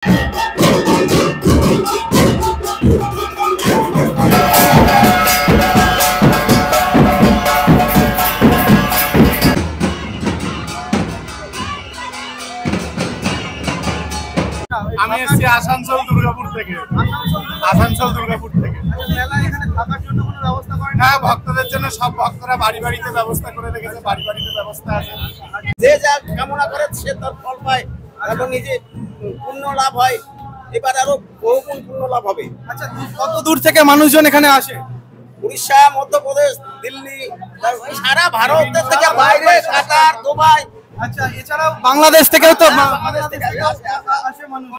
আমি এসেছি আসানসোল দুর্গাপুর থেকে। হ্যাঁ, ভক্তদের জন্য সব ভক্তরা বাড়ি বাড়িতে ব্যবস্থা করে রেখেছে, বাড়ি বাড়িতে ব্যবস্থা আছে। যে যা কামনা করে সে তার ফল পায় এবং নিজে পুণ্য লাভ হয়। এবার আরো বহুগুণ পুণ্য লাভ হবে। আচ্ছা, কত দূর থেকে মানুষজন এখানে আসে? উড়িষ্যা, মধ্যপ্রদেশ, দিল্লি, সারা ভারতের থেকে বাইরে, কাতার, দুবাই। আচ্ছা, এছাড়াও বাংলাদেশ থেকেও তো আসে মানুষ।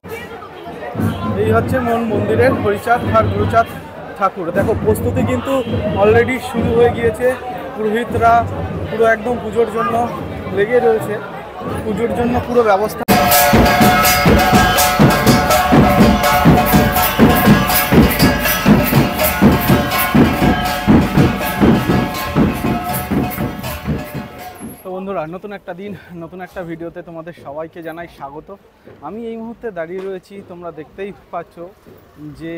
এই হচ্ছে মন্দিরের হরিচাঁদ আর গুরুচাঁদ ঠাকুর। দেখো, প্রস্তুতি কিন্তু অলরেডি শুরু হয়ে গিয়েছে। পুরোহিতরা পুরো একদম পুজোর জন্য লেগে রয়েছে, পুজোর জন্য পুরো ব্যবস্থা। বন্ধুরা, নতুন একটা দিন, নতুন একটা ভিডিওতে তোমাদের সবাইকে জানাই স্বাগত। আমি এই মুহূর্তে দাঁড়িয়ে রয়েছি, তোমরা দেখতেই পাচ্ছ যে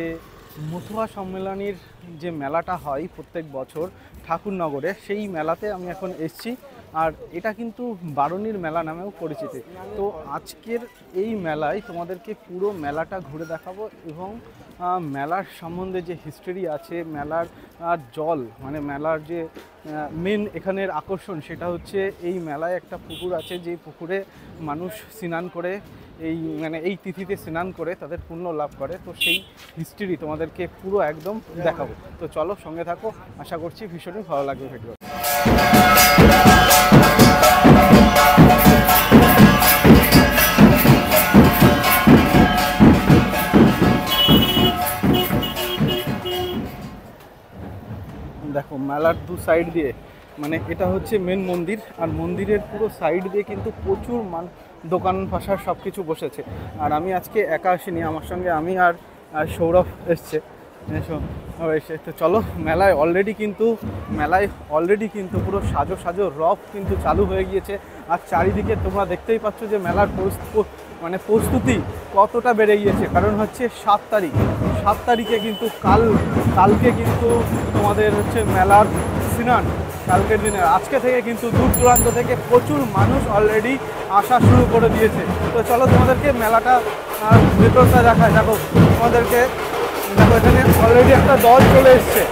মথুয়া সম্মেলনীর যে মেলাটা হয় প্রত্যেক বছর ঠাকুরনগরে, সেই মেলাতে আমি এখন এসেছি। আর এটা কিন্তু বারুণীর মেলা নামেও পরিচিত। তো আজকের এই মেলায় তোমাদেরকে পুরো মেলাটা ঘুরে দেখাবো এবং মেলার সম্বন্ধে যে হিস্টোরি আছে, মেলার জল মানে মেলার যে মেন এখানের আকর্ষণ, সেটা হচ্ছে এই মেলায় একটা পুকুর আছে, যে পুকুরে মানুষ স্নান করে এই তিথিতে স্নান করে তাদের পুণ্য লাভ করে। তো সেই হিস্ট্রি তোমাদেরকে পুরো একদম দেখাবো। তো চলো, সঙ্গে থাকো, আশা করছি ভীষণই ভালো লাগবে ভিডিও। দেখো, মেলার দু সাইড দিয়ে মানে এটা হচ্ছে মেন মন্দির, আর মন্দিরের পুরো সাইড দিয়ে কিন্তু প্রচুর দোকান পাশার সব কিছু বসেছে। আর আমি আজকে একা আসিনি, আমার সঙ্গে আমি আর সৌরভ এসছে। তো চলো, মেলায় অলরেডি কিন্তু পুরো সাজো রথ কিন্তু চালু হয়ে গিয়েছে। আর চারিদিকে তোমরা দেখতেই পাচ্ছ যে মেলার প্রস্তুতি কতটা বেড়ে গিয়েছে। কারণ হচ্ছে 7 তারিখে কিন্তু কালকে কিন্তু তোমাদের হচ্ছে মেলার স্নান। কালকের দিনে আজকে থেকে কিন্তু দূর দূরান্ত থেকে প্রচুর মানুষ অলরেডি আসা শুরু করে দিয়েছে। তো চলো, তোমাদেরকে মেলাটা ভেতরটা দেখায়। দেখো, এখানে অলরেডি একটা দল চলে এসছে।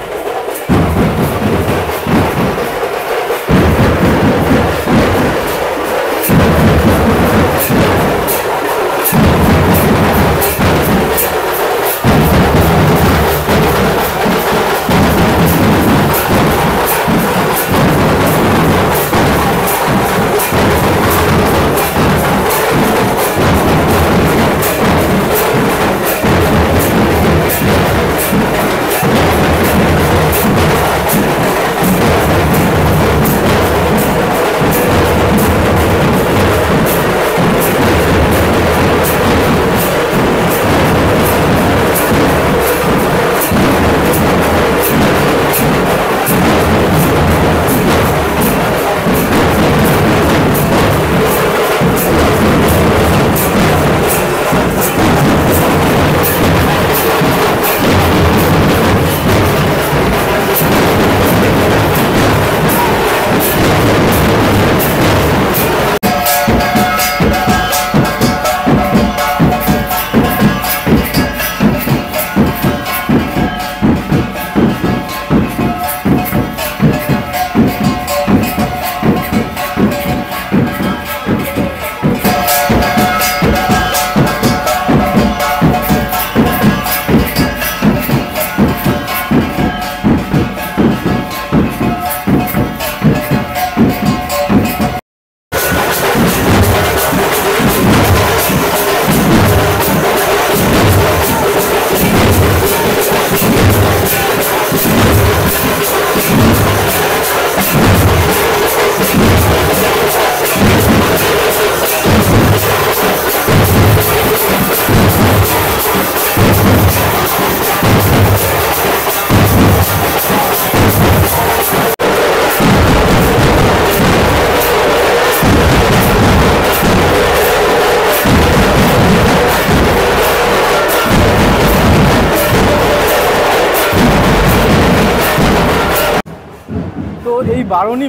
এই বারণী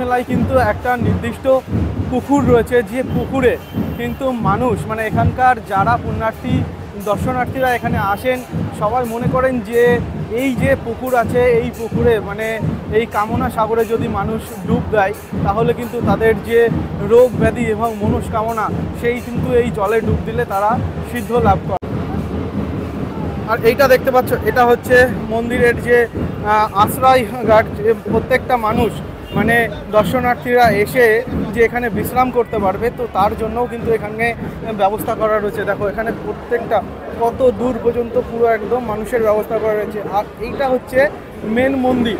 মেলায় কিন্তু একটা নির্দিষ্ট পুকুর রয়েছে, যে পুকুরে কিন্তু মানুষ মানে এখানকার যারা পুণ্যার্থী দর্শনার্থীরা এখানে আসেন সবাই মনে করেন যে এই যে পুকুর আছে এই পুকুরে মানে এই কামনা সাগরে যদি মানুষ ডুব দেয় তাহলে কিন্তু তাদের যে রোগ ব্যাধি এবং মনস্কামনা সেই কিন্তু এই জলে ডুব দিলে তারা সিদ্ধ লাভ করে। আর এইটা দেখতে পাচ্ছ, এটা হচ্ছে মন্দিরের যে আশ্রয় ঘাট, প্রত্যেকটা মানুষ মানে দর্শনার্থীরা এসে যে এখানে বিশ্রাম করতে পারবে, তো তার জন্যও কিন্তু এখানে ব্যবস্থা করা রয়েছে। দেখো এখানে প্রত্যেকটা কত দূর পর্যন্ত পুরো একদম মানুষের ব্যবস্থা করা রয়েছে। আর এইটা হচ্ছে মেন মন্দির।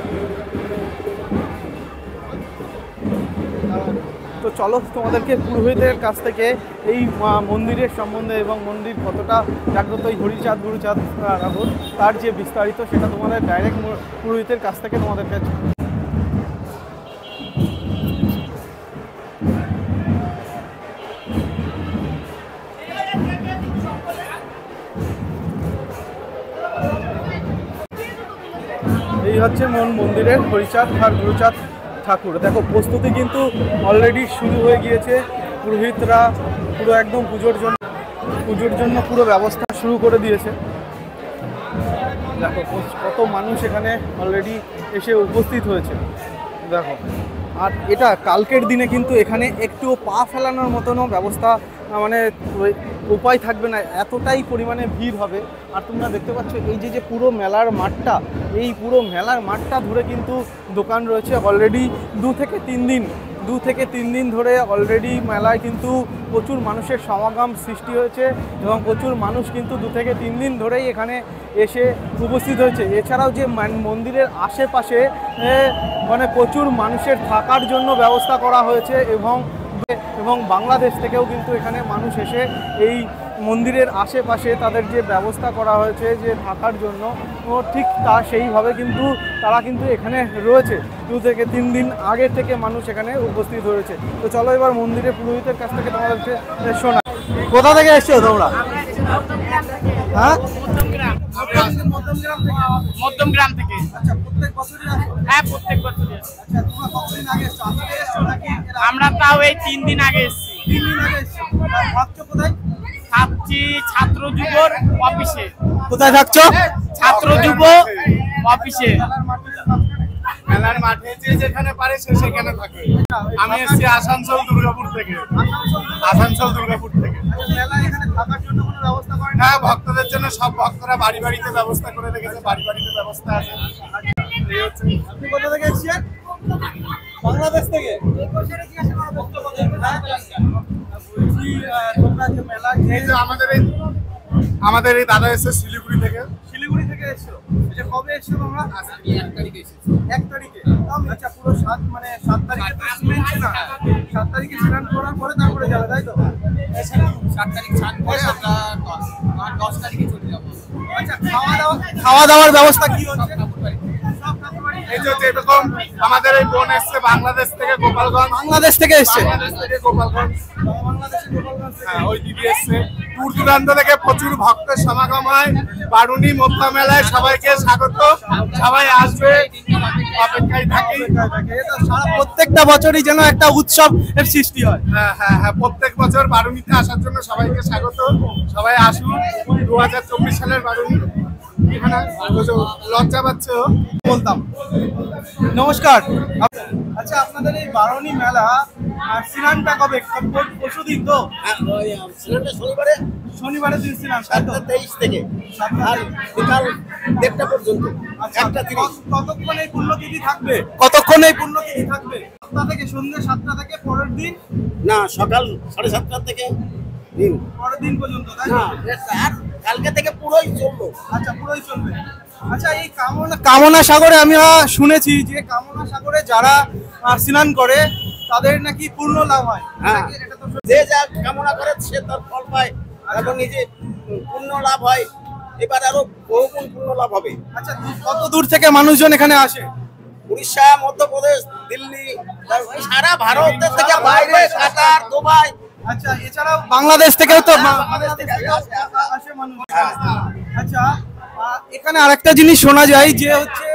তো চলো তোমাদেরকে পুরোহিতের কাছ থেকে এই মন্দিরের সম্বন্ধে এবং মন্দির কতটা জাগ্রত এই হরিচাঁদ গুরুচাঁদ ঠাকুর তার যে বিস্তারিত সেটা তোমাদের ডাইরেক্ট পুরোহিতের কাছ থেকে তোমাদের কাছে। এই হচ্ছে মন্দিরের হরিচাঁদ আর গুরুচাঁদ ঠাকুর। দেখো প্রস্তুতি কিন্তু অলরেডি শুরু হয়ে গিয়েছে, পুরোহিতরা পুরো একদম পুজোর জন্য পুরো ব্যবস্থা শুরু করে দিয়েছে। দেখো কত মানুষ এখানে অলরেডি এসে উপস্থিত হয়েছে দেখো। আর এটা কালকের দিনে কিন্তু এখানে একটুও পা ফেলানোর মতনও ব্যবস্থা মানে উপায় থাকবে না, এতটাই পরিমাণে ভিড় হবে। আর তোমরা দেখতে পাচ্ছ এই যে পুরো মেলার মাঠটা, এই পুরো মেলার মাঠটা ধরে কিন্তু দোকান রয়েছে অলরেডি 2 থেকে 3 দিন ধরে অলরেডি মেলায় কিন্তু প্রচুর মানুষের সমাগম সৃষ্টি হয়েছে এবং প্রচুর মানুষ কিন্তু 2 থেকে 3 দিন ধরেই এখানে এসে উপস্থিত হয়েছে। এছাড়াও যে মন্দিরের আশেপাশে মানে প্রচুর মানুষের থাকার জন্য ব্যবস্থা করা হয়েছে এবং বাংলাদেশ থেকেও কিন্তু এখানে মানুষ এসে এই মন্দিরের আশেপাশে তাদের যে ব্যবস্থা করা হয়েছে যে থাকার জন্য ঠিক তা সেইভাবে কিন্তু তারা কিন্তু এখানে রয়েছে। 2 থেকে 3 দিন আগে থেকে মানুষ এখানে উপস্থিত হয়েছে। তো চলো এবার মন্দিরের পুরোহিতের কাছ থেকে তোমাদেরকে শোনা। কোথা থেকে এসছো তোমরা? হ্যাঁ, মধ্যমগ্রাম থেকে। আচ্ছা, প্রত্যেক বছরই আসো? হ্যাঁ, প্রত্যেক বছরই। আচ্ছা, তোমরা কতদিন আগে এসছো? আজকে এসছো নাকি? আমরা তাও এই 3 দিন আগে এসেছি। 3 দিন আগে এসছো। থাকছো কোথায়? থাকছি ছাত্র যুবর অফিসে। কোথায় থাকছো? ছাত্র যুব অফিসে। মেলার মাঠে যে যেখানে পারে সে সেখানে থাকে। আমি এসেছি আসানসোল দুর্গাপুর থেকে। মেলা এখানে থাকার জন্য কোনো ব্যবস্থা করেন? হ্যাঁ, ভক্তদের জন্য সব ভক্তরা বাড়িতে ব্যবস্থা করে রেখেছে, বাড়িতে ব্যবস্থা আছে। আপনি কোথা থেকে এসেছেন? বাংলাদেশ থেকে। তোমরা যে মেলা এই যে আমাদের এই দাদা এসেছে শিলিগুড়ি থেকে এসছো, এটা কবে এসছো তোমরা? 1 তারিখে এসেছি। 1 তারিখে। আচ্ছা, পুরো 7 তারিখে তো স্নান না, 7 তারিখে স্নান করার পরে তারপরে যাবে, তাই তো? 7 তারিখ স্নান করে আমরা 10 তারিখে চলে যাবো। আচ্ছা, খাওয়া দাওয়ার ব্যবস্থা কি হচ্ছে? এই যে এরকম আমাদের এই বোন এসছে বাংলাদেশ থেকে, গোপালগঞ্জ। বাংলাদেশ থেকে এসছে? গোপালগঞ্জ। হ্যাঁ, ওই দিদি এসছে। দূর দূরান্ত থেকে প্রচুর ভক্তের সমাগম হয় বারুণী মধ্যা মেলায়। সবাইকে স্বাগত, সবাই আসবে, অপেক্ষায় থাকি। প্রত্যেকটা বছরই যেন একটা উৎসব এর সৃষ্টি হয়। হ্যাঁ, প্রত্যেক বছর বারুণীতে আসার জন্য সবাইকে স্বাগত, সবাই আসুন। 2024 সালের বারুণী। এখানে লজ্জা পাচ্ছে বলতাম। নমস্কার। আচ্ছা, আপনাদের এই বারুণী মেলা স্নানটা কবে? পরশুদিন তো? শনিবারের দিন স্নান, 23 থেকে আর বিকাল 1টা পর্যন্ত। কতক্ষণ এই পুণ্যতিথি থাকবে? কতক্ষণ এই পুণ্যতিথি থাকবে? 7টা থেকে সন্ধ্যে 7টা থেকে পরের দিন না, সকাল 7:30 থেকে দিন পরের দিন পর্যন্ত, তাই না, না? আর কালকে থেকে পুরোই চলবে। আচ্ছা, পুরোই চলবে। আচ্ছা, এই কামনা সাগরে আমি শুনেছি যে কামনা সাগরে যারা স্নান করে তাদের নাকি পূর্ণ লাভ হয়। হ্যাঁ, এটা তো যে যা কামনা করে সে তার ফল পায় এবং নিজে পূর্ণ লাভ হয়। এবার আরো বহুগুণ পূর্ণ লাভ হবে। আচ্ছা, কত দূর থেকে মানুষজন এখানে আসে? উড়িষ্যা, মধ্যপ্রদেশ, দিল্লি, সারা ভারতের থেকে বাইরে, কাতার, দুবাই। আচ্ছা, এছাড়াও বাংলাদেশ থেকেও তো বাংলাদেশ থেকে আসে মানুষ। আচ্ছা, এখানে আরেকটা জিনিস শোনা যায় যে হচ্ছে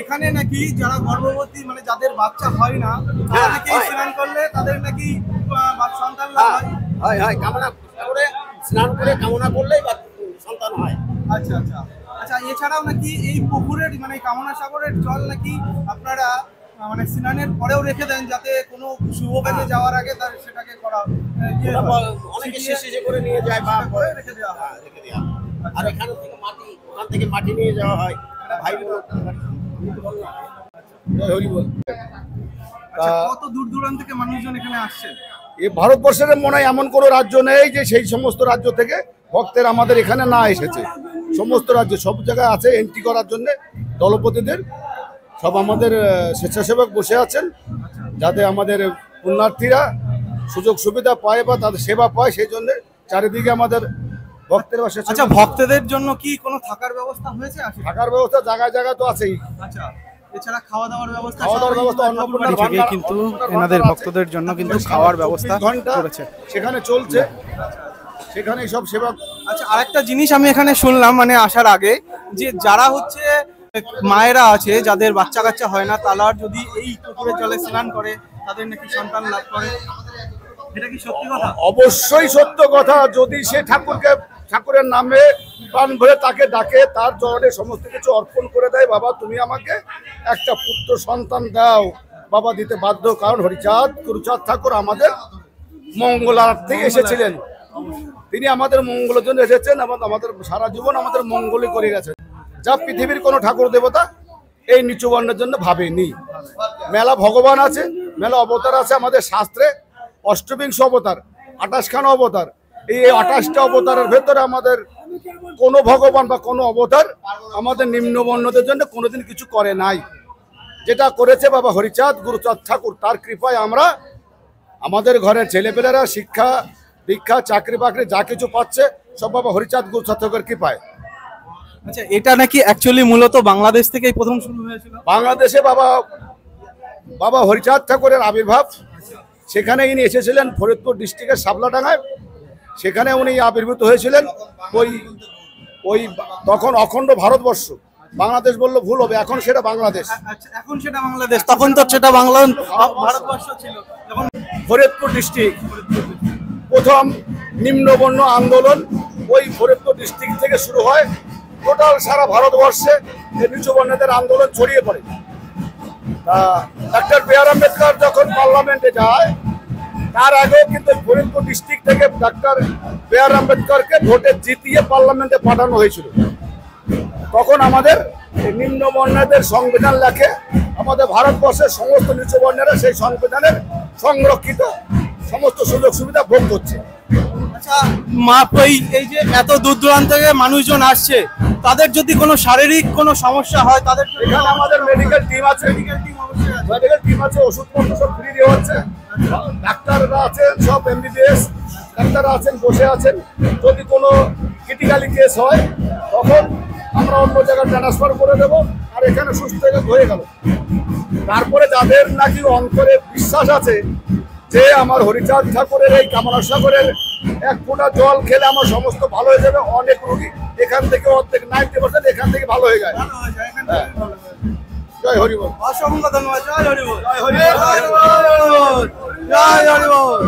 এখানে নাকি যারা গর্ভবতী মানে যাদের বাচ্চা হয় না তারা নাকি হয়। স্নান করলে তাদের নাকি সন্তান লাভ হয়। হয় হয় কামনা করে স্নান করে কামনা করলেই সন্তান হয়। আচ্ছা আচ্ছা আচ্ছা, এছাড়াও নাকি এই পুকুরের মানে কামনা সাগরের জল নাকি আপনারা মানে স্নানের পরেও রেখে দেন যাতে কোনো শুভ কাজে যাওয়ার আগে তার সেটাকে করা অনেকে শিশি করে নিয়ে যায় বা করে রেখে দেওয়া হয়। রেখে দেওয়া হয়। আর এখান থেকে মাটি নিয়ে যাওয়া হয় ভাই বোন। জয় হরি বল। আচ্ছা, কত দূর দূরান্ত থেকে মানুষজন এখানে আসছেন? এই ভারতবর্ষের মনে হয় এমন কোনো রাজ্য নেই যে সেই সমস্ত রাজ্য থেকে ভক্তের আমাদের এখানে না এসেছে। সমস্ত রাজ্য সব জায়গায় আছে এন্ট্রি করার জন্য দলপতিদের সব আমাদের স্বেচ্ছাসেবক বসে আছেন, যাতে আমাদের পুণ্যার্থীরা সুযোগ সুবিধা পায় বা তাদের সেবা পায়, সেই জন্য চারিদিকে আমাদের ভক্তের বা আচ্ছা, ভক্তদের জন্য কি কোনো থাকার ব্যবস্থা হয়েছে? থাকার ব্যবস্থা জায়গায় জায়গায় তো আছেই। আচ্ছা, এছাড়া খাওয়া দাওয়ার ব্যবস্থা অন্নপূর্ণার থেকে ভান্ডার কিন্তু অন্নপূর্ণার এনাদের ভান্ডার ভক্তদের জন্য আছে। কিন্তু খাওয়ার ব্যবস্থা 24 ঘন্টা করেছে। সেখানে চলছে, সেখানে সব সেবা। আচ্ছা, আরেকটা জিনিস আমি এখানে শুনলাম মানে আসার আগে, যে যারা হচ্ছে মায়েরা আছে যাদের বাচ্চা কাচ্চা হয় না, তারা যদি এই পুকুরের জলে স্নান করে তাদের নাকি সন্তান লাভ করে, এটা কি সত্যি কথা? অবশ্যই সত্য কথা। যদি সে ঠাকুরের নামে প্রাণ ভরে তাকে ডাকে, তার চরণে সমস্ত কিছু অর্পণ করে দেয়, বাবা তুমি আমাকে একটা পুত্র সন্তান দাও, বাবা দিতে বাধ্য। কারণ হরিচাঁদ গুরুচাঁদ ঠাকুর আমাদের মঙ্গলার্থে এসেছিলেন, তিনি আমাদের মঙ্গলের জন্য এসেছেন এবং আমাদের সারা জীবন আমাদের মঙ্গলই করে গেছেন। যা পৃথিবীর কোনো ঠাকুর দেবতা এই নিচু বর্ণের জন্য ভাবেনি। মেলা ভগবান আছে, মেলা অবতার আছে আমাদের শাস্ত্রে, অষ্টবিংশ অবতার, 28খানা অবতার। এই 28টা অবতারের ভেতরে আমাদের কোনো ভগবান বা কোনো অবতার আমাদের নিম্নবর্ণদের জন্য কোনোদিন কিছু করে নাই। যেটা করেছে বাবা হরিচাঁদ গুরুচাঁদ ঠাকুর, তার কৃপায় আমরা আমাদের ঘরের ছেলেপেলেরা শিক্ষা দীক্ষা চাকরি বাকরি যা কিছু পাচ্ছে সব বাবা হরিচাঁদ গুরুচাঁদ ঠাকুরের কৃপায়। আচ্ছা, এটা নাকি অ্যাকচুয়ালি মূলত বাংলাদেশ থেকেই প্রথম শুরু হয়েছিল? বাংলাদেশে বাবা হরিচাঁদ ঠাকুরের আবির্ভাব, সেখানে ইনি এসেছিলেন ফরিদপুর ডিস্ট্রিক্টের শাবলাডাঙ্গায়, সেখানে উনি আবির্ভূত হয়েছিলেন। ওই তখন অখণ্ড ভারতবর্ষ, বাংলাদেশ বললে ভুল হবে, এখন সেটা বাংলাদেশ। আচ্ছা, এখন সেটা বাংলাদেশ, তখন তো সেটা ভারতবর্ষ ছিল। যখন ফরিদপুর ডিস্ট্রিক্ট প্রথম নিম্নবর্ণ আন্দোলন ওই ফরিদপুর ডিস্ট্রিক্ট থেকে শুরু হয়। টোটাল সারা ভারতবর্ষে এই নিচু বর্ণের আন্দোলন ছড়িয়ে পড়ে। ডক্টর বি আর আম্বেদকর যখন পার্লামেন্টে যায়, তার আগেও কিন্তু ফরিদপুর ডিস্ট্রিক্ট থেকে ডক্টর বি আর আম্বেদকরকে ভোটে জিতিয়ে পার্লামেন্টে পাঠানো হয়েছিল। তখন আমাদের নিম্ন বর্ণের সংবিধান লেখে, আমাদের ভারতবর্ষের সমস্ত নিচু বর্ণেরা সেই সংবিধানের সংরক্ষিত সমস্ত সুযোগ সুবিধা ভোগ করছে। আচ্ছা, এই যে এত দূর দূরান্ত থেকে মানুষজন আসছে, তাদের যদি কোনো শারীরিক কোনো সমস্যা হয়, তাদের এখানে আমাদের মেডিকেল টিম আছে, ওষুধপত্র সব ফ্রি দেওয়া হচ্ছে। ডাক্তাররা আছেন, সব MBBS ডাক্তাররা আছেন, বসে আছেন। যদি কোনো ক্রিটিক্যালি কেস হয় তখন আমরা অন্য জায়গায় ট্রান্সফার করে দেবো, আর এখানে সুস্থ হয়ে গেল। তারপরে যাদের নাকি অন্তরে বিশ্বাস আছে যে আমার হরিচাঁদ ঠাকুরের এই কামনা সাগরের এক ফোঁটা জল খেলে আমার সমস্ত ভালো হয়ে যাবে, অনেক রোগী এখান থেকে অর্ধেক 90% এখান থেকে ভালো হয়ে যায়। জয় হরি বল। অসংখ্য ধন্যবাদ। জয় হরি বল। জয় হরি বল। জয় হরি বল।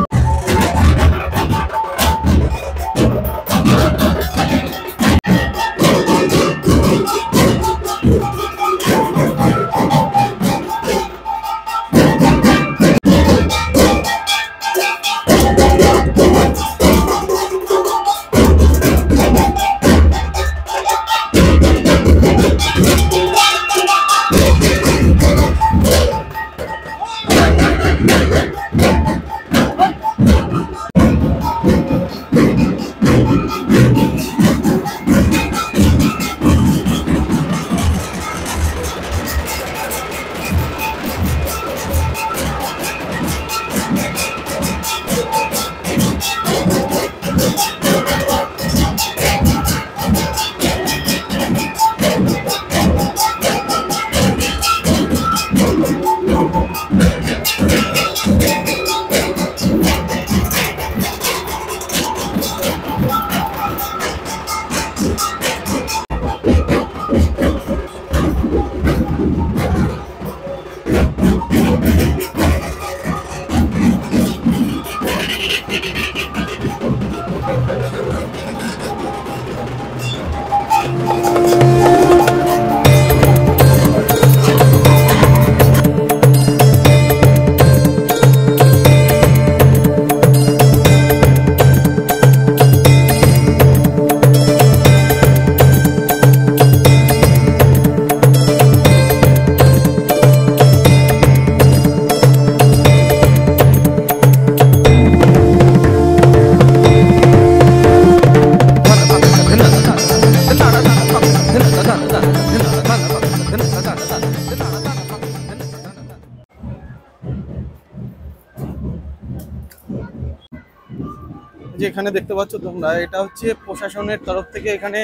এখানে দেখতে পাচ্ছ তোমরা, এটা হচ্ছে প্রশাসনের তরফ থেকে এখানে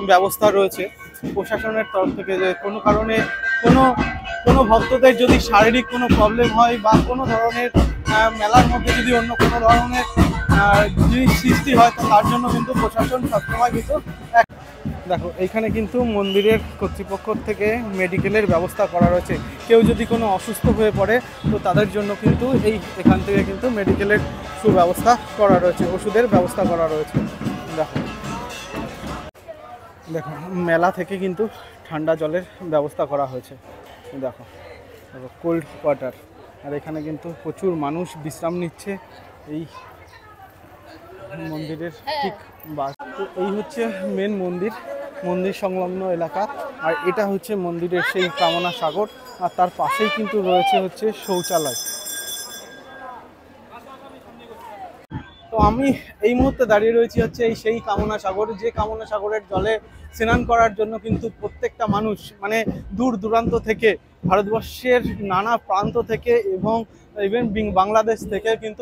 ব্যবস্থা রয়েছে। প্রশাসনের তরফ থেকে যে কোনো কারণে কোনো কোনো ভক্তদের যদি শারীরিক কোনো প্রবলেম হয় বা কোনো ধরনের মেলার মধ্যে যদি অন্য কোনো ধরনের জিনিস সৃষ্টি হয়, তো তার জন্য কিন্তু প্রশাসন সবসময় কিন্তু দেখো এইখানে কিন্তু মন্দিরের কর্তৃপক্ষ থেকে মেডিকেলের ব্যবস্থা করা রয়েছে। কেউ যদি কোনো অসুস্থ হয়ে পড়ে তো তাদের জন্য কিন্তু এখান থেকে কিন্তু মেডিকেলের সুব্যবস্থা করা রয়েছে, ওষুধের ব্যবস্থা করা রয়েছে। দেখো দেখো মেলা থেকে কিন্তু ঠান্ডা জলের ব্যবস্থা করা হয়েছে। দেখো দেখো কোল্ড ওয়াটার। আর এখানে কিন্তু প্রচুর মানুষ বিশ্রাম নিচ্ছে এই মন্দিরের ঠিক বাস। তো এই হচ্ছে মেন মন্দির সংলগ্ন এলাকা। আর এটা হচ্ছে মন্দিরের সেই কামনা সাগর, আর তার পাশেই কিন্তু রয়েছে হচ্ছে শৌচালয়। তো আমি এই মুহূর্তে দাঁড়িয়ে রয়েছি হচ্ছে সেই কামনা সাগর, যে কামনা সাগরের জলে স্নান করার জন্য কিন্তু প্রত্যেকটা মানুষ মানে দূর দূরান্ত থেকে, ভারতবর্ষের নানা প্রান্ত থেকে এবং ইভেন বাংলাদেশ থেকে কিন্তু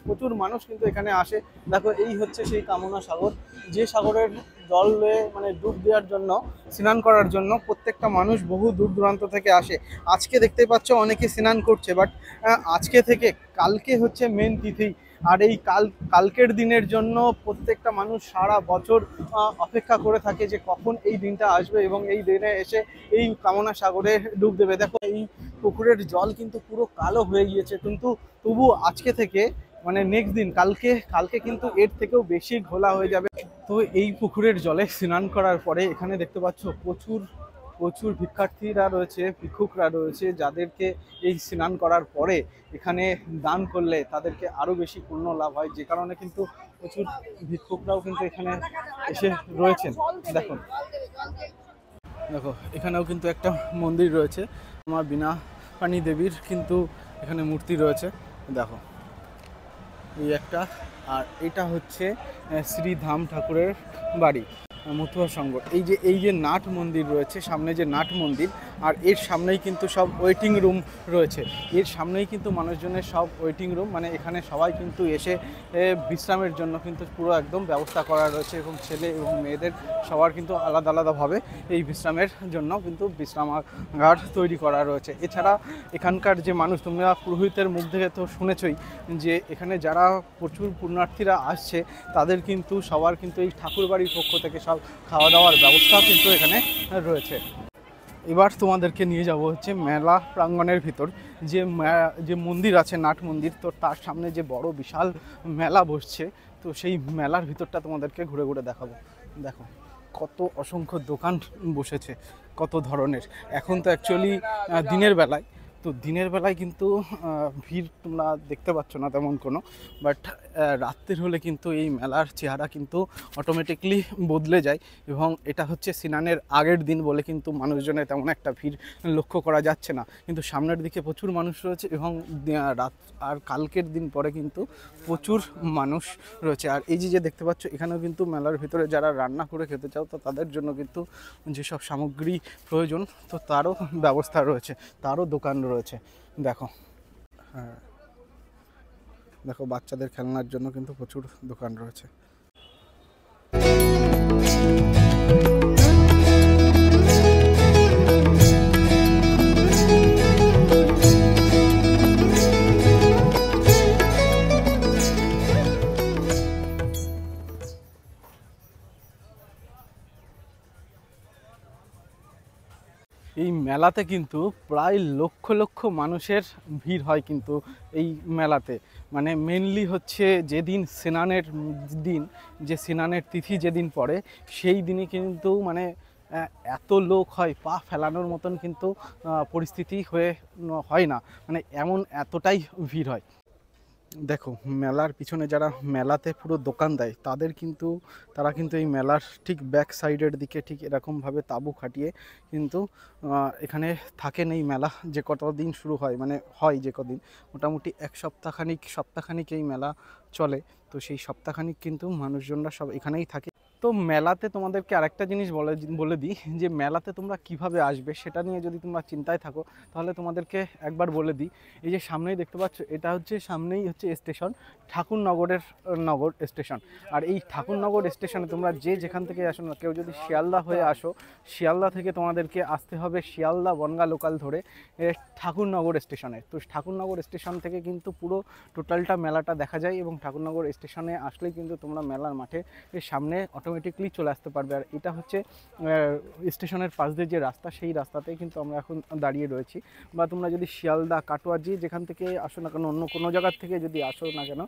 প্রচুর মানুষ কিন্তু এখানে আসে। দেখো এই হচ্ছে সেই কামনা সাগর, যে সাগরের জলে মানে ডুব দেওয়ার জন্য, স্নান করার জন্য প্রত্যেকটা মানুষ বহু দূর দূরান্ত থেকে আসে। আজকে দেখতে পাচ্ছ অনেকে স্নান করছে, বাট আজকে থেকে কালকে হচ্ছে মেন তিথি। আর এই কালকের দিনের জন্য প্রত্যেকটা মানুষ সারা বছর অপেক্ষা করে থাকে যে কখন এই দিনটা আসবে এবং এই দিনে এসে এই কামনা সাগরে ডুব দেবে। দেখো এই পুকুরের জল কিন্তু পুরো কালো হয়ে গিয়েছে, কিন্তু তবু আজকে থেকে মানে নেক্সট দিন কালকে কিন্তু এর থেকেও বেশি ঘোলা হয়ে যাবে। তো এই পুকুরের জলে স্নান করার পরে এখানে দেখতে পাচ্ছ প্রচুর ভিক্ষার্থীরা রয়েছে, ভিক্ষুকরা রয়েছে, যাদেরকে এই স্নান করার পরে এখানে দান করলে তাদেরকে আরও বেশি পুণ্য লাভ হয়, যে কারণে কিন্তু প্রচুর ভিক্ষুকরাও কিন্তু এখানে এসে রয়েছেন। দেখো এখানেও কিন্তু একটা মন্দির রয়েছে, মা বীণা পাণি দেবীর কিন্তু এখানে মূর্তি রয়েছে। দেখো এই একটা, আর এটা হচ্ছে শ্রীধাম ঠাকুরের বাড়ি মথুয়া সংঘ। এই যে নাট মন্দির রয়েছে, সামনে যে নাট মন্দির, আর এর সামনেই কিন্তু সব ওয়েটিং রুম রয়েছে। এর সামনেই কিন্তু মানুষজনের সব ওয়েটিং রুম, মানে এখানে সবাই কিন্তু এসে বিশ্রামের জন্য কিন্তু পুরো একদম ব্যবস্থা করা রয়েছে, এবং ছেলে এবং মেয়েদের সবার কিন্তু আলাদাভাবে এই বিশ্রামের জন্য কিন্তু বিশ্রামাগার তৈরি করা রয়েছে। এছাড়া এখানকার যে মানুষ, তোমরা পুরোহিতের মুখ থেকে তো শুনেছই যে এখানে যারা প্রচুর পুণ্যার্থীরা আসছে তাদের কিন্তু সবার কিন্তু এই ঠাকুরবাড়ির পক্ষ থেকে সব খাওয়া দাওয়ার ব্যবস্থা কিন্তু এখানে রয়েছে। এবার তোমাদেরকে নিয়ে যাব হচ্ছে মেলা প্রাঙ্গণের ভিতর, যে মন্দির আছে নাট মন্দির, তো তার সামনে যে বড় বিশাল মেলা বসছে, তো সেই মেলার ভিতরটা তোমাদেরকে ঘুরে ঘুরে দেখাবো। দেখো কত অসংখ্য দোকান বসেছে, কত ধরনের। এখন তো অ্যাকচুয়ালি দিনের বেলায়, তো দিনের বেলায় কিন্তু ভিড় তোমরা দেখতে পাচ্ছ না তেমন কোনো, বাট রাত্রের হলে কিন্তু এই মেলার চেহারা কিন্তু অটোমেটিকলি বদলে যায়। এবং এটা হচ্ছে স্নানের আগের দিন বলে কিন্তু মানুষজনের তেমন একটা ভিড় লক্ষ্য করা যাচ্ছে না, কিন্তু সামনের দিকে প্রচুর মানুষ রয়েছে এবং রাত আর কালকের দিন পরে কিন্তু প্রচুর মানুষ রয়েছে। আর এই যে দেখতে পাচ্ছ এখানেও কিন্তু মেলার ভিতরে যারা রান্না করে খেতে চাও, তো তাদের জন্য কিন্তু যেসব সামগ্রী প্রয়োজন তো তারও ব্যবস্থা রয়েছে, তারও দোকান রয়েছে। দেখো হ্যাঁ, দেখো বাচ্চাদের খেলনার জন্য কিন্তু প্রচুর দোকান রয়েছে। এই মেলাতে কিন্তু প্রায় লক্ষ লক্ষ মানুষের ভিড় হয় কিন্তু এই মেলাতে। মানে মেনলি হচ্ছে যেদিন স্নানের দিন, যে স্নানের তিথি যেদিন পড়ে, সেই দিনই কিন্তু মানে এত লোক হয়, পা ফেলানোর মতন কিন্তু পরিস্থিতি হয় না, মানে এতটাই ভিড় হয়। দেখো মেলার পিছনে যারা মেলাতে পুরো দোকান দেয় তারা কিন্তু এই মেলার ঠিক ব্যাক সাইডের দিকে ঠিক এরকমভাবে তাঁবু খাটিয়ে কিন্তু এখানে থাকেন। এই মেলা যে কতদিন শুরু হয়, মানে হয় যে কদিন, মোটামুটি এক সপ্তাহখানিক এই মেলা চলে। তো সেই সপ্তাহখানিক কিন্তু মানুষজনরা সব এখানেই থাকে। তো মেলাতে তোমাদেরকে আরেকটা জিনিস বলে দিই যে মেলাতে তোমরা কিভাবে আসবে সেটা নিয়ে যদি তোমরা চিন্তায় থাকো তাহলে তোমাদেরকে একবার বলে দিই। এই যে সামনেই দেখতে পাচ্ছ এটা হচ্ছে সামনেই হচ্ছে স্টেশন ঠাকুরনগরের নগর স্টেশন। আর এই ঠাকুরনগর স্টেশনে তোমরা যেখান থেকে আসো না, কেউ যদি শিয়ালদা হয়ে আসো, শিয়ালদা থেকে তোমাদেরকে আসতে হবে শিয়ালদা বনগাঁ লোকাল ধরে ঠাকুরনগর স্টেশনে। তো ঠাকুরনগর স্টেশন থেকে কিন্তু পুরো টোটালটা মেলাটা দেখা যায় এবং ঠাকুরনগর স্টেশনে আসলেই কিন্তু তোমরা মেলার মাঠে সামনে অটোমেটিকলি চলে আসতে পারবে। আর এটা হচ্ছে স্টেশনের পাশ দিয়ে যে রাস্তা, সেই রাস্তাতেই কিন্তু আমরা এখন দাঁড়িয়ে রয়েছি। বা তোমরা যদি শিয়ালদা কাটোয়া যেখান থেকে আসো না কেন, অন্য কোনো জায়গার থেকে যদি আসো না কেন,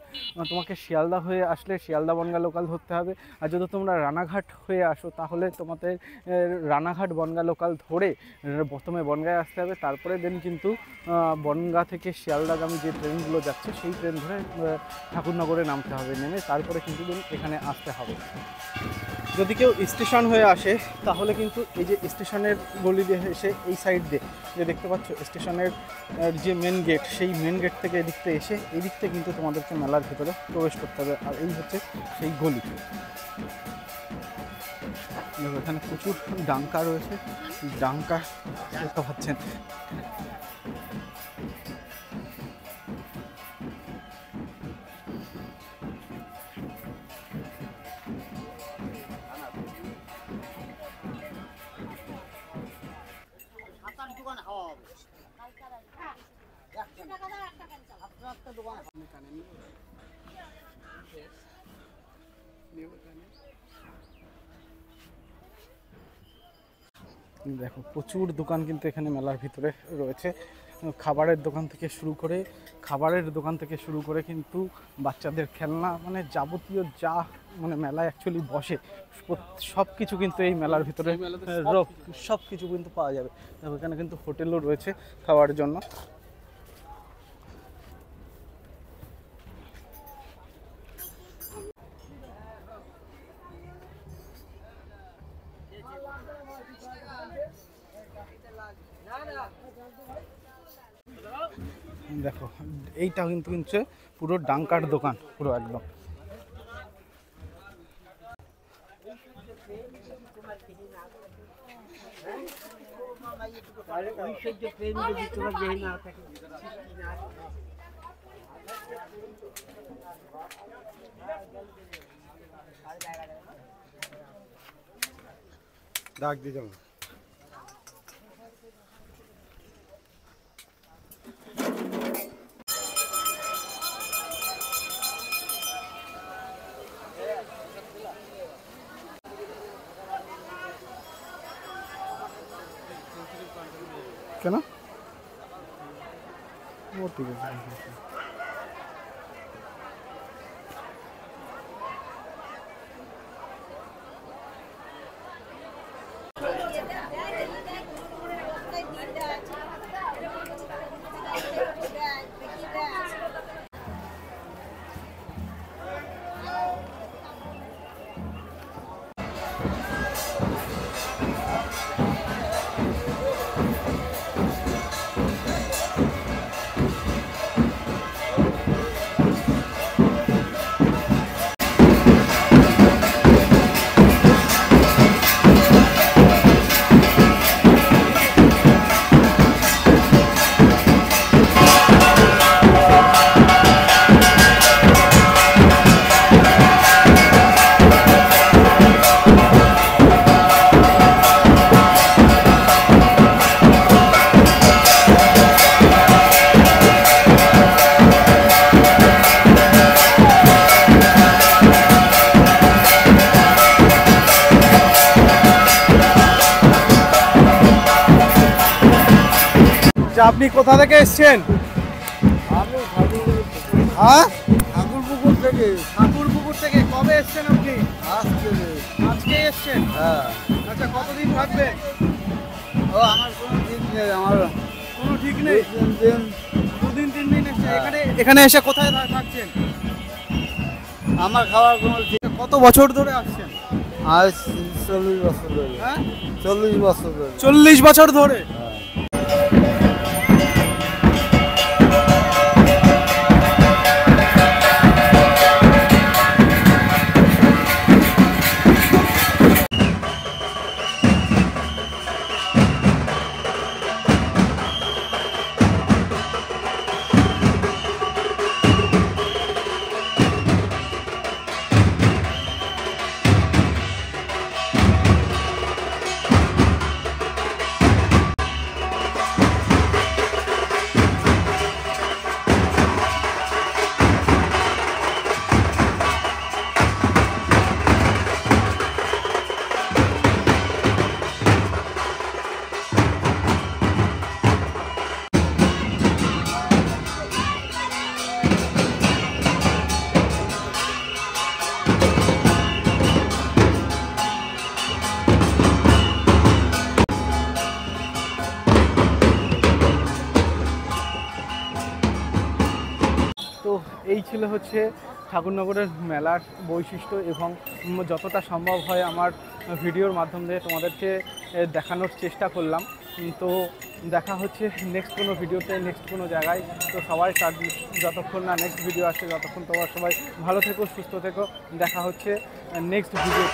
তোমাকে শিয়ালদা হয়ে আসলে শিয়ালদা বনগাঁ লোকাল ধরতে হবে। আর যদি তোমরা রানাঘাট হয়ে আসো তাহলে তোমাদের রানাঘাট বনগাঁ লোকাল ধরে প্রথমে বনগাঁয় আসতে হবে, তারপরে দেন কিন্তু বনগাঁ থেকে শিয়ালদাগামী যে ট্রেনগুলো যাচ্ছে সেই ট্রেন ধরে ঠাকুরনগরে নামতে হবে, নেমে তারপরে কিন্তু এখানে আসতে হবে। যদি কেউ স্টেশন হয়ে আসে তাহলে কিন্তু এই যে স্টেশনের গলি দিয়ে এসে এই সাইড দিয়ে যে দেখতে পাচ্ছ স্টেশনের যে মেন গেট, সেই মেন গেট থেকে এদিক থেকে এসে এই দিক থেকে কিন্তু তোমাদেরকে মেলার ভিতরে প্রবেশ করতে হবে। আর এই হচ্ছে সেই গলি। এখানে প্রচুর ডাঙ্কা রয়েছে, ডাঙ্কা দেখতে পাচ্ছেন। দেখো প্রচুর দোকান কিন্তু এখানে মেলার ভিতরে রয়েছে। খাবারের দোকান থেকে শুরু করে কিন্তু বাচ্চাদের খেলনা, মানে যাবতীয় যা মানে মেলায় অ্যাকচুয়ালি বসে সব কিছু কিন্তু এই মেলার ভিতরে সব কিছু কিন্তু পাওয়া যাবে। দেখো এখানে কিন্তু হোটেলও রয়েছে খাওয়ার জন্য। দেখো এইটা কিন্তু পুরো ডাঙ্কার দোকান, পুরো একদম। ডাক দিয়ে যাবো। কেন? ও ঠিক আছে। আপনি কোথা থেকে এসেছেন? হ্যাঁ, ঠাকুরপুকুর থেকে। ঠাকুরপুকুর থেকে। কবে এসেছেন আপনি? আজকে এসেছেন? হ্যাঁ। আচ্ছা, কতদিন থাকবেন? ও আমার কোনো ঠিক নেই, আমার কোনো ঠিক নেই। 2-3 দিন এসেছেন। এখানে এসে কোথায় থাকছেন? আমার খাওয়ার কোনো ঠিক। কত বছর ধরে আসছেন? আজ 40 বছর ধরে। হ্যাঁ, 40 বছর ধরে। 40 বছর ধরে। ছিল হচ্ছে ঠাকুরনগরের মেলার বৈশিষ্ট্য এবং যতটা সম্ভব হয় আমার ভিডিওর মাধ্যমে তোমাদেরকে দেখানোর চেষ্টা করলাম। তো দেখা হচ্ছে নেক্সট কোনো ভিডিওতে, নেক্সট কোনো জায়গায়। তো সবাই যতক্ষণ না নেক্সট ভিডিও আসছে, যতক্ষণ তোমরা সবাই ভালো থেকো, সুস্থ থেকো। দেখা হচ্ছে নেক্সট ভিডিও।